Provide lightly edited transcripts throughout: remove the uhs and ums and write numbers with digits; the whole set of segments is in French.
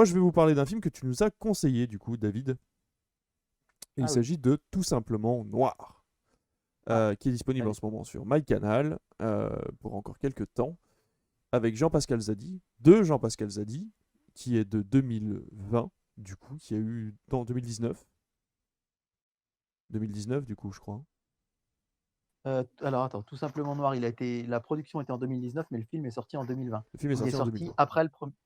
moi, je vais vous parler d'un film que tu nous as conseillé, du coup, David. Il Ah oui. s'agit de Tout simplement Noir, Ah, qui est disponible en ce magnifique. moment sur MyCanal pour encore quelques temps, avec Jean-Pascal Zadi, de Jean-Pascal Zadi, qui est de 2020, du coup, qui a eu dans 2019. 2019, du coup, je crois. Alors attends, Tout simplement noir, la production était en 2019, mais le film est sorti en 2020. Le film est Il est sorti en sorti 2020. après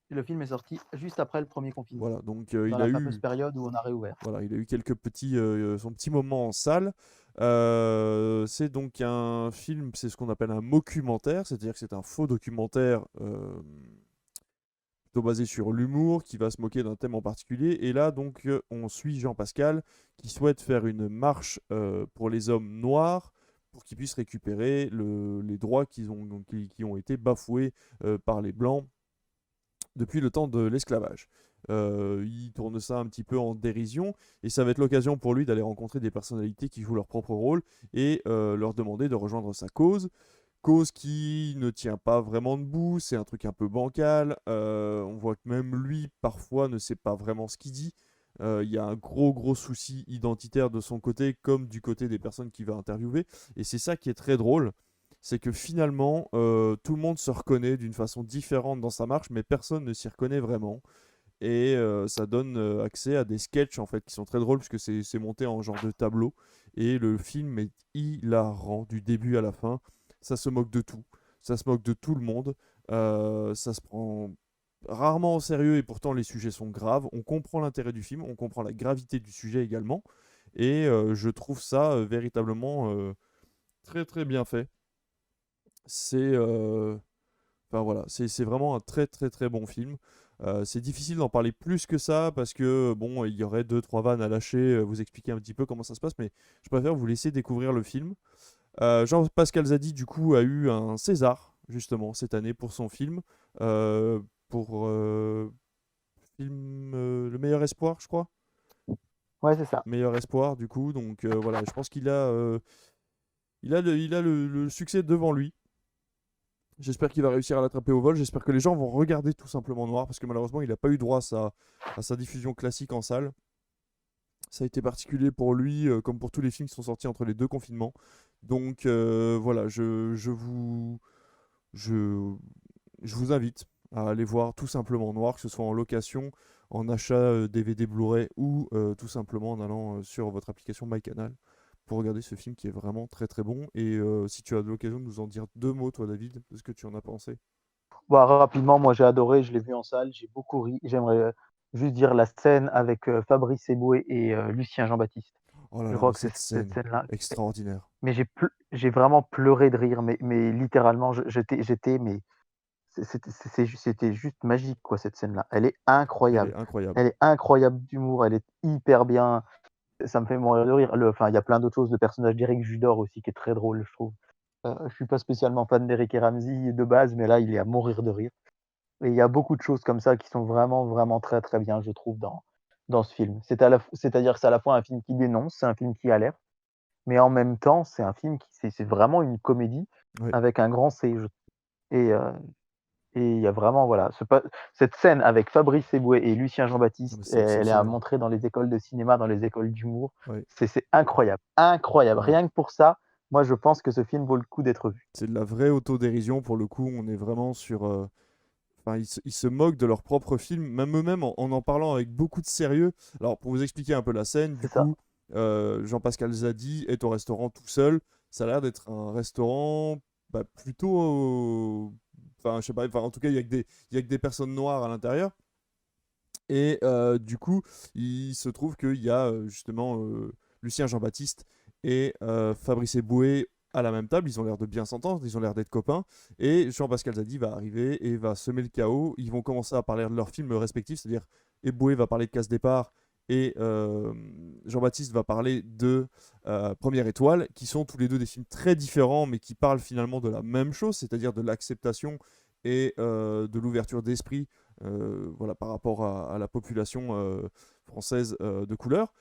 le film est sorti juste après le premier confinement, Voilà, donc dans il a la fameuse eu période où on a réouvert. Voilà, il a eu quelques petits, son petit moment en salle. C'est donc un film, c'est ce qu'on appelle un mockumentaire, c'est-à-dire que c'est un faux documentaire plutôt basé sur l'humour, qui va se moquer d'un thème en particulier. Et là, donc, on suit Jean-Pascal qui souhaite faire une marche pour les hommes noirs pour qu'ils puissent récupérer les droits qui ont été bafoués par les blancs depuis le temps de l'esclavage. Il tourne ça un petit peu en dérision et ça va être l'occasion pour lui d'aller rencontrer des personnalités qui jouent leur propre rôle et leur demander de rejoindre sa cause. Cause qui ne tient pas vraiment debout, c'est un truc un peu bancal. On voit que même lui, parfois, ne sait pas vraiment ce qu'il dit. Il y a un gros souci identitaire de son côté, comme du côté des personnes qu'il va interviewer. Et c'est ça qui est très drôle, c'est que finalement, tout le monde se reconnaît d'une façon différente dans sa marche, mais personne ne s'y reconnaît vraiment. Et ça donne accès à des sketchs en fait qui sont très drôles puisque c'est monté en genre de tableau. Et le film est hilarant du début à la fin. Ça se moque de tout. Ça se moque de tout le monde. Ça se prend rarement au sérieux et pourtant les sujets sont graves. On comprend l'intérêt du film, on comprend la gravité du sujet également. Et je trouve ça véritablement très bien fait. C'est enfin voilà, c'est vraiment un très bon film. C'est difficile d'en parler plus que ça parce que bon, il y aurait deux trois vannes à lâcher, vous expliquer un petit peu comment ça se passe, mais je préfère vous laisser découvrir le film. Jean-Pascal Zadi du coup a eu un César justement cette année pour son film, pour film Le Meilleur Espoir, je crois. Ouais, c'est ça. Meilleur Espoir du coup, donc voilà, je pense qu'il a le succès devant lui. J'espère qu'il va réussir à l'attraper au vol. J'espère que les gens vont regarder Tout simplement Noir parce que malheureusement, il n'a pas eu droit à sa diffusion classique en salle. Ça a été particulier pour lui, comme pour tous les films qui sont sortis entre les deux confinements. Donc voilà, je, je vous invite à aller voir Tout simplement Noir, que ce soit en location, en achat DVD Blu-ray ou tout simplement en allant sur votre application MyCanal pour regarder ce film qui est vraiment très bon. Et si tu as l'occasion de nous en dire deux mots, toi, David, de ce que tu en as pensé. Bah, rapidement, moi j'ai adoré, je l'ai vu en salle, j'ai beaucoup ri. J'aimerais, juste dire la scène avec, Fabrice Eboué et Lucien Jean-Baptiste. Oh là Je là, mais crois que c'est cette cette scène, scène-là, extraordinaire. mais j'ai vraiment pleuré de rire, mais littéralement, j'étais mais c'était juste magique quoi, cette scène-là. Elle est Elle est incroyable. incroyable. Elle est incroyable d'humour, elle est hyper bien, ça me fait mourir de rire. Il y a plein d'autres choses, le personnage d'Éric Judor aussi qui est très drôle, je trouve. Je suis pas spécialement fan d'Éric et Ramzy de base, mais là, il est à mourir de rire et il y a beaucoup de choses comme ça qui sont vraiment très, très bien, je trouve, dans ce film. C'est-à-dire que c'est à la fois un film qui dénonce, c'est un film qui alerte, mais en même temps, c'est un film qui c'est vraiment une comédie Ouais. avec un grand C, et heu et il y a vraiment, voilà, cette scène avec Fabrice Eboué et Lucien Non, mais Jean-Baptiste, c'est elle est à exceptionnel. montrer dans les écoles de cinéma, dans les écoles d'humour. Ouais. C'est incroyable, incroyable. Ouais. Rien que pour ça, moi, je pense que ce film vaut le coup d'être vu. C'est de la vraie autodérision pour le coup. On est vraiment sur. Enfin, ils se moquent de leur propre film, même eux-mêmes en parlant avec beaucoup de sérieux. Alors, pour vous expliquer un peu la scène, du C'est ça, coup, Jean-Pascal Zadi est au restaurant tout seul. Ça a l'air d'être un restaurant plutôt. Enfin, je sais pas, enfin, en tout cas, il y a que des personnes noires à l'intérieur. Et du coup, il se trouve qu'il y a justement Lucien Jean-Baptiste et Fabrice Eboué à la même table. Ils ont l'air de bien s'entendre, ils ont l'air d'être copains. Et Jean-Pascal Zadi va arriver et va semer le chaos. Ils vont commencer à parler de leurs films respectifs, c'est-à-dire Eboué va parler de Casse Départ et Jean-Baptiste va parler de Première Étoile, qui sont tous les deux des films très différents, mais qui parlent finalement de la même chose, c'est-à-dire de l'acceptation et de l'ouverture d'esprit voilà, par rapport à la population française de couleur.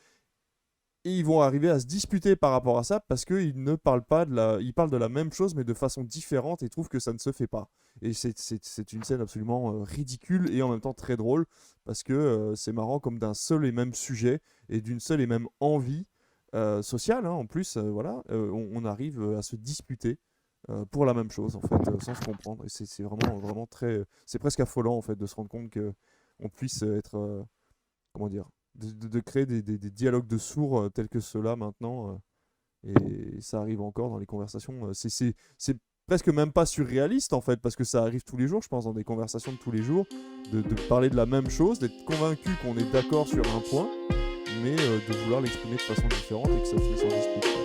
Et ils vont arriver à se disputer par rapport à ça parce qu'ils ne parlent pas ils parlent de la même chose mais de façon différente et trouvent que ça ne se fait pas. Et c'est une scène absolument ridicule et en même temps très drôle parce que c'est marrant comme d'un seul et même sujet et d'une seule et même envie sociale, hein, en plus, voilà, on arrive à se disputer pour la même chose en fait, sans se comprendre. Et c'est vraiment, vraiment très. C'est presque affolant en fait de se rendre compte que on puisse être. Comment dire, de créer des dialogues de sourds tels que ceux-là maintenant. Et ça arrive encore dans les conversations. C'est presque même pas surréaliste en fait, parce que ça arrive tous les jours, je pense, dans des conversations de tous les jours, de parler de la même chose, d'être convaincu qu'on est d'accord sur un point, mais de vouloir l'exprimer de façon différente et que ça finisse en dispute.